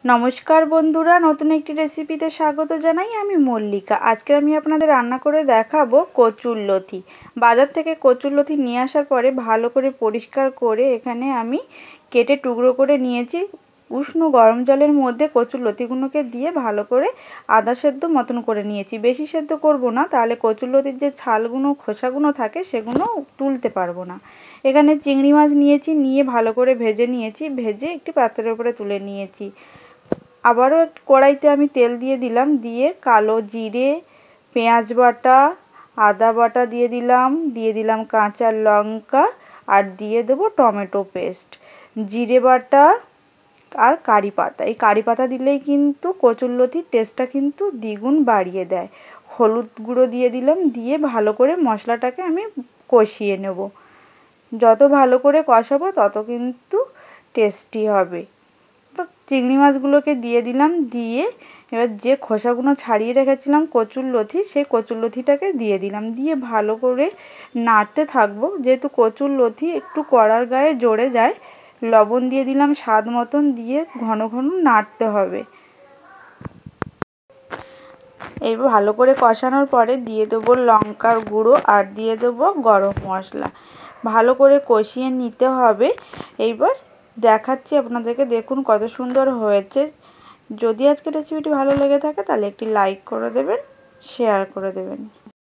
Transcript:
नमस्कार बंधुरा नतून एक रेसिपिते स्वागत जानाई आमी मल्लिका। आजके आमी आपनादेर रान्ना करे देखाबो कचुरलति। बाजार थेके कचुरलति निये आसार परे भालो करे परिष्कार करे एखाने आमी केटे टुकरो करे नियेछि। उष्ण गरम जलेर मध्य कचुरलतिगुलोके दिये भालो करे आधा सेদ্ধ मतन करे नियेछि। बेशी सेদ্ধ करबो ना, ताहले कचुरलतिर जे छालगुलो खोसागुलो थाके सेगुलो तुलते पारबो ना। एखाने चिंगड़ी माछ नियेछि, निये भालो करे भेजे नियेछि, भेजे एकटी पात्रेर उपरे तुले नियेछि। आबारो कड़ाईते आमी तेल दिए दिलाम, दिए कालो जिरे, पेঁয়াজ बाटा, आदा बाटा दिए दिलाम काँचा लंका और दिए देबो टमेटो पेस्ट, जिरे बाटा और कारि पाता। এই কারি পাতা দিলেই কিন্তু কচুরলতির টেস্টটা কিন্তু দ্বিগুণ বাড়িয়ে দেয়। হলুদ গুঁড়ো দিয়ে দিলাম, দিয়ে ভালো করে মশলাটাকে আমি কষিয়ে নেব। যত ভালো করে কষাবো তত কিন্তু টেস্টি হবে। চিংড়ি মাছগুলোকে দিয়ে দিলাম, দিয়ে এবার যে খোসাগুলো ছাড়িয়ে রেখেছিলাম কচুরলতি, সেই কচুরলতিটাকে দিয়ে দিলাম, দিয়ে ভালো করে নাড়তে থাকবো। যেহেতু কচুরলতি একটু কড়ার গায়ে জড়ে যায়, লবণ দিয়ে দিলাম স্বাদ মতন, দিয়ে ঘন ঘন নাড়তে হবে। এই ভালো করে কষানোর পরে দিয়ে দেবো লঙ্কার গুঁড়ো আর দিয়ে দেবো গরম মশলা। ভালো করে কষিয়ে নিতে হবে। এইবার দেখাচ্ছি আপনাদেরকে, দেখুন কত সুন্দর হয়েছে। যদি আজকের রেসিপিটি ভালো লেগে থাকে তাহলে একটি লাইক করে দেবেন, শেয়ার করে দেবেন।